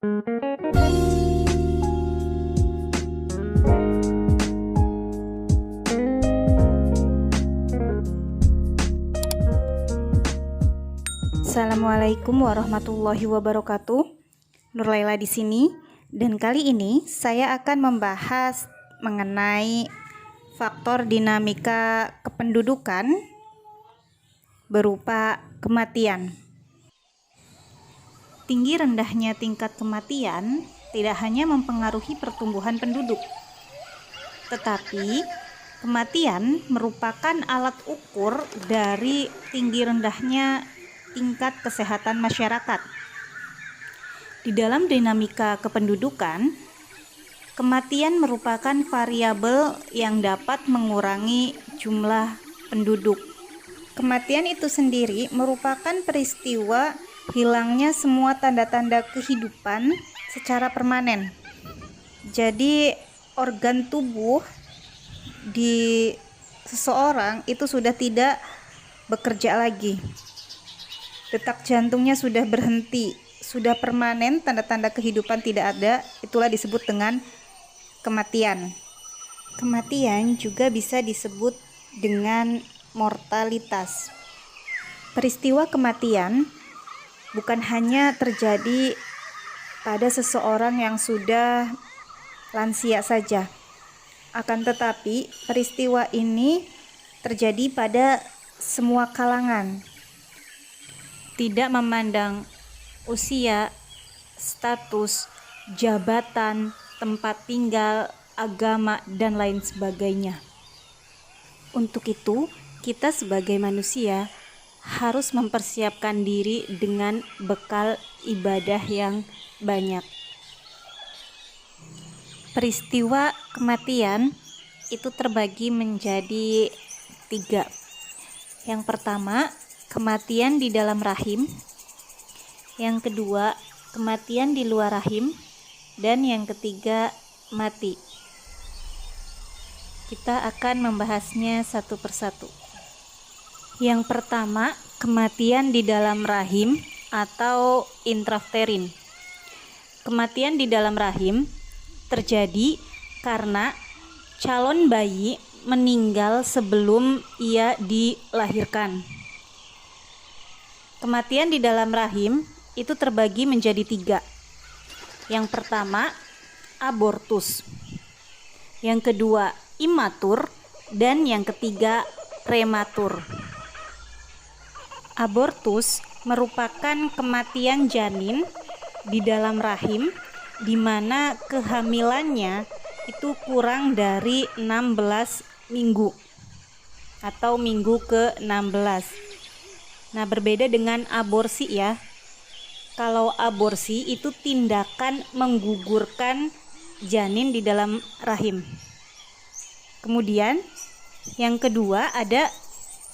Assalamualaikum warahmatullahi wabarakatuh. Nur Laila di sini, dan kali ini saya akan membahas mengenai faktor dinamika kependudukan berupa kematian. Tinggi rendahnya tingkat kematian tidak hanya mempengaruhi pertumbuhan penduduk, tetapi kematian merupakan alat ukur dari tinggi rendahnya tingkat kesehatan masyarakat. Di dalam dinamika kependudukan, kematian merupakan variabel yang dapat mengurangi jumlah penduduk. Kematian itu sendiri merupakan peristiwa hilangnya semua tanda-tanda kehidupan secara permanen. Jadi, organ tubuh di seseorang itu sudah tidak bekerja lagi. Detak jantungnya sudah berhenti, sudah permanen, tanda-tanda kehidupan tidak ada, itulah disebut dengan kematian. Kematian juga bisa disebut dengan mortalitas. Peristiwa kematian bukan hanya terjadi pada seseorang yang sudah lansia saja, akan tetapi peristiwa ini terjadi pada semua kalangan. Tidak memandang usia, status, jabatan, tempat tinggal, agama, dan lain sebagainya. Untuk itu, kita sebagai manusia harus mempersiapkan diri dengan bekal ibadah yang banyak. Peristiwa kematian itu terbagi menjadi 3. Yang pertama, kematian di dalam rahim. Yang kedua, kematian di luar rahim. Dan yang ketiga, mati. Kita akan membahasnya satu persatu. Yang pertama, kematian di dalam rahim atau intrauterin. Kematian di dalam rahim terjadi karena calon bayi meninggal sebelum ia dilahirkan. Kematian di dalam rahim itu terbagi menjadi 3. Yang pertama, abortus. Yang kedua, imatur. Dan yang ketiga, prematur. Abortus merupakan kematian janin di dalam rahim di mana kehamilannya itu kurang dari 16 minggu atau minggu ke-16. Nah, berbeda dengan aborsi ya. Kalau aborsi itu tindakan menggugurkan janin di dalam rahim. Kemudian yang kedua ada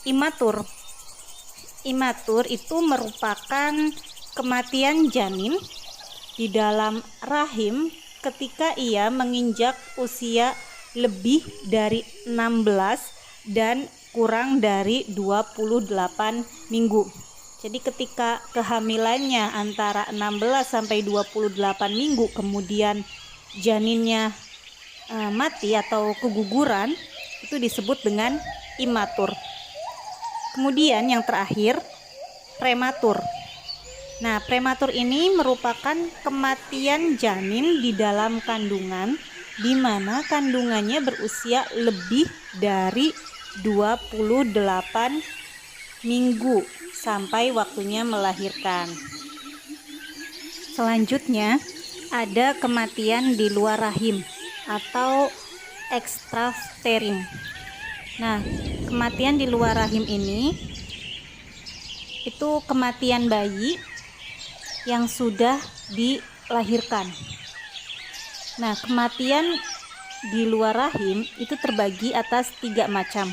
imatur. Imatur itu merupakan kematian janin di dalam rahim ketika ia menginjak usia lebih dari 16 dan kurang dari 28 minggu. Jadi ketika kehamilannya antara 16 sampai 28 minggu, kemudian janinnya mati atau keguguran, itu disebut dengan imatur. Kemudian yang terakhir, prematur. Nah, prematur ini merupakan kematian janin di dalam kandungan di mana kandungannya berusia lebih dari 28 minggu sampai waktunya melahirkan. Selanjutnya ada kematian di luar rahim atau extrauterin. Nah, kematian di luar rahim ini itu kematian bayi yang sudah dilahirkan. Nah, kematian di luar rahim itu terbagi atas 3 macam.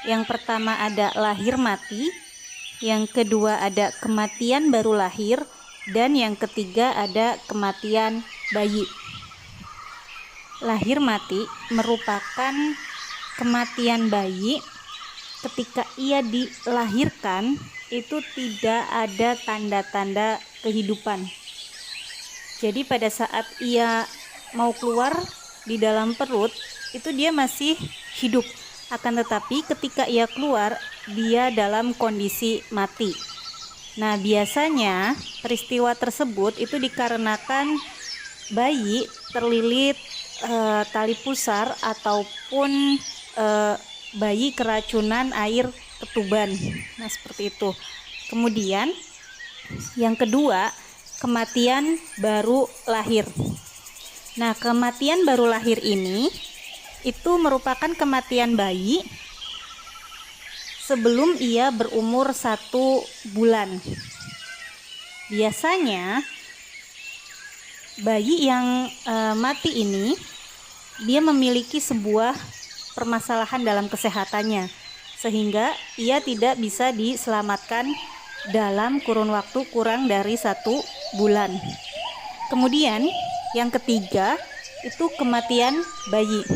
Yang pertama ada lahir mati, yang kedua ada kematian baru lahir, dan yang ketiga ada kematian bayi. Lahir mati merupakan kematian bayi ketika ia dilahirkan itu tidak ada tanda-tanda kehidupan. Jadi pada saat ia mau keluar di dalam perut itu dia masih hidup, akan tetapi ketika ia keluar dia dalam kondisi mati. Nah, biasanya peristiwa tersebut itu dikarenakan bayi terlilit tali pusar ataupun bayi keracunan air ketuban. Nah, seperti itu. Kemudian yang kedua, kematian baru lahir. Nah, kematian baru lahir ini itu merupakan kematian bayi sebelum ia berumur 1 bulan. Biasanya bayi yang mati ini dia memiliki sebuah permasalahan dalam kesehatannya, sehingga ia tidak bisa diselamatkan dalam kurun waktu kurang dari 1 bulan. Kemudian yang ketiga itu kematian bayi.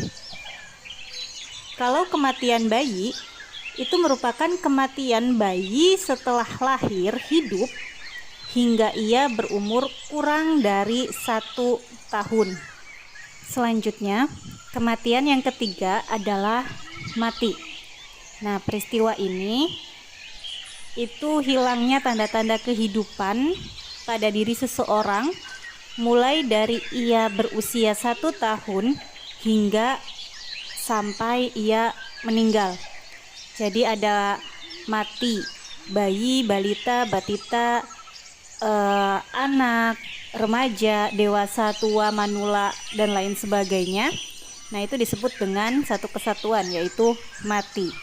Kalau kematian bayi itu merupakan kematian bayi setelah lahir hidup hingga ia berumur kurang dari 1 tahun. Selanjutnya, kematian yang ketiga adalah mati. Nah, peristiwa ini itu hilangnya tanda-tanda kehidupan pada diri seseorang mulai dari ia berusia 1 tahun hingga sampai ia meninggal. Jadi ada mati bayi, balita, batita, anak, remaja, dewasa, tua, manula, dan lain sebagainya. Nah, itu disebut dengan satu kesatuan, yaitu mati.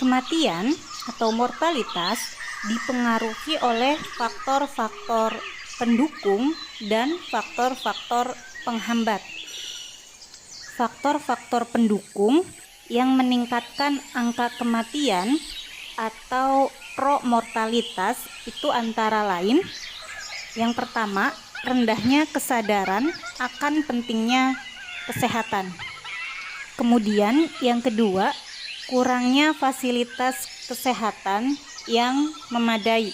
Kematian atau mortalitas dipengaruhi oleh faktor-faktor pendukung dan faktor-faktor penghambat. Faktor-faktor pendukung yang meningkatkan angka kematian atau promortalitas itu antara lain, yang pertama, rendahnya kesadaran akan pentingnya kesehatan. Kemudian yang kedua, kurangnya fasilitas kesehatan yang memadai.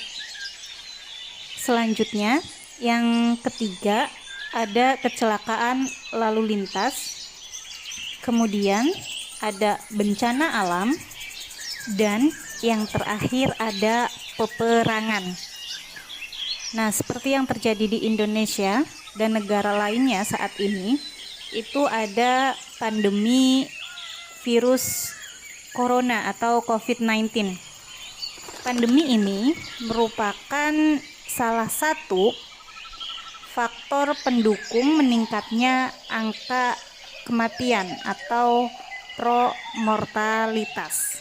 Selanjutnya, yang ketiga, ada kecelakaan lalu lintas. Kemudian ada bencana alam, dan yang terakhir ada peperangan. Nah, seperti yang terjadi di Indonesia dan negara lainnya saat ini, itu ada pandemi virus corona atau COVID-19. Pandemi ini merupakan salah satu faktor pendukung meningkatnya angka kematian atau promortalitas.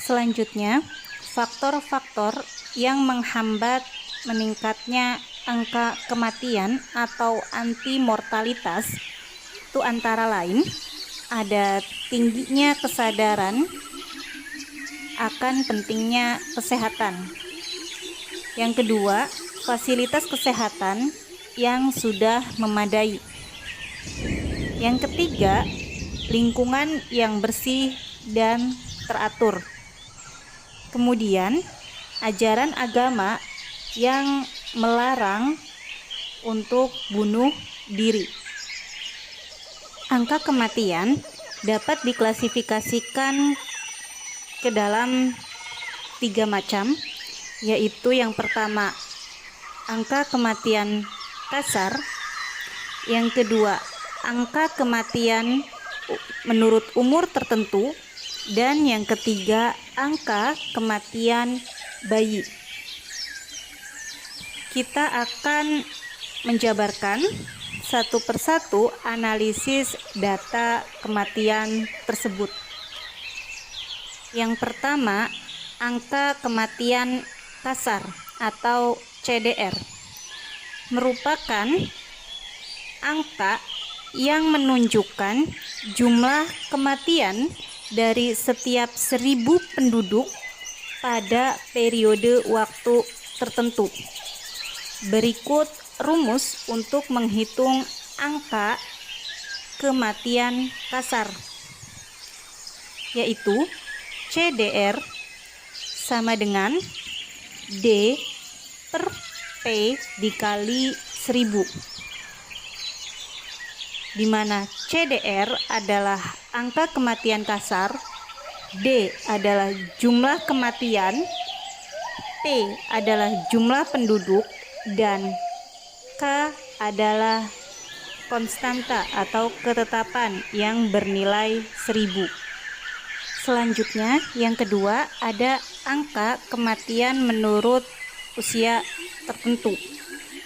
Selanjutnya, faktor-faktor yang menghambat meningkatnya angka kematian atau antimortalitas itu antara lain ada tingginya kesadaran akan pentingnya kesehatan. Yang kedua, fasilitas kesehatan yang sudah memadai. Yang ketiga, lingkungan yang bersih dan teratur. Kemudian, ajaran agama yang melarang untuk bunuh diri. Angka kematian dapat diklasifikasikan ke dalam 3 macam, yaitu yang pertama, angka kematian kasar. Yang kedua, angka kematian menurut umur tertentu. Dan yang ketiga, angka kematian bayi. Kita akan menjabarkan satu persatu analisis data kematian tersebut. Yang pertama, angka kematian kasar atau CDR merupakan angka yang menunjukkan jumlah kematian dari setiap 1000 penduduk pada periode waktu tertentu. Berikut rumus untuk menghitung angka kematian kasar, yaitu CDR sama dengan D per P dikali 1000, di mana CDR adalah angka kematian kasar, D adalah jumlah kematian, T adalah jumlah penduduk, dan K adalah konstanta atau ketetapan yang bernilai 1000. Selanjutnya, yang kedua ada angka kematian menurut usia tertentu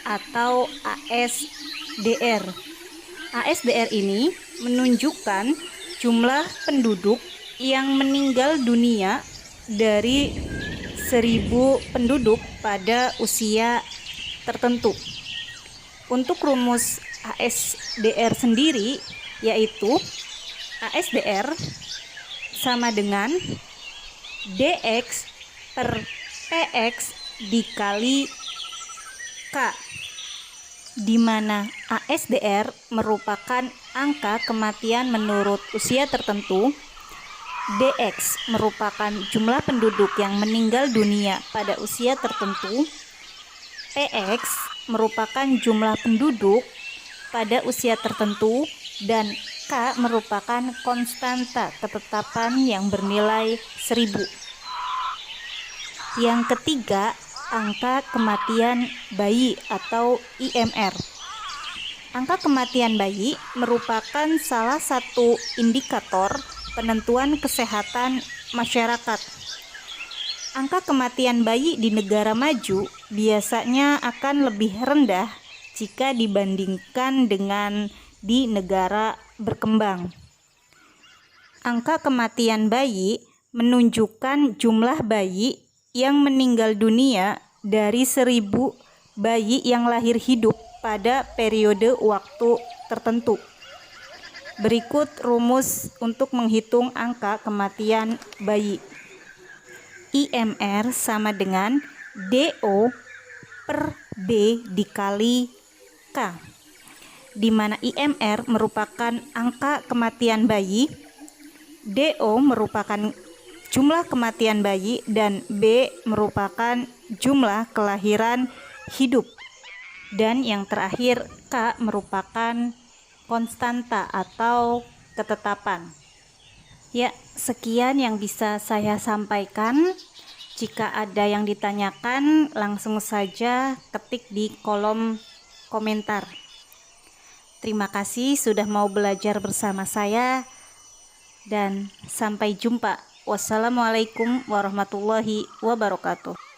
atau ASDR. ASDR ini menunjukkan jumlah penduduk yang meninggal dunia dari 1000 penduduk pada usia tertentu. Untuk rumus ASDR sendiri yaitu ASDR sama dengan DX per PX dikali K, di mana ASDR merupakan angka kematian menurut usia tertentu, DX merupakan jumlah penduduk yang meninggal dunia pada usia tertentu, PX merupakan jumlah penduduk pada usia tertentu, dan K merupakan konstanta ketetapan yang bernilai 1000. Yang ketiga, angka kematian bayi atau IMR. Angka kematian bayi merupakan salah satu indikator penentuan kesehatan masyarakat. Angka kematian bayi di negara maju biasanya akan lebih rendah jika dibandingkan dengan di negara berkembang. Angka kematian bayi menunjukkan jumlah bayi yang meninggal dunia dari 1000 bayi yang lahir hidup pada periode waktu tertentu. Berikut rumus untuk menghitung angka kematian bayi. IMR sama dengan DO per B dikali K, di mana IMR merupakan angka kematian bayi, DO merupakan jumlah kematian bayi, dan B merupakan jumlah kelahiran hidup, dan yang terakhir K merupakan konstanta atau ketetapan. Ya, sekian yang bisa saya sampaikan. Jika ada yang ditanyakan, langsung saja ketik di kolom komentar. Terima kasih sudah mau belajar bersama saya, dan sampai jumpa. Wassalamualaikum warahmatullahi wabarakatuh.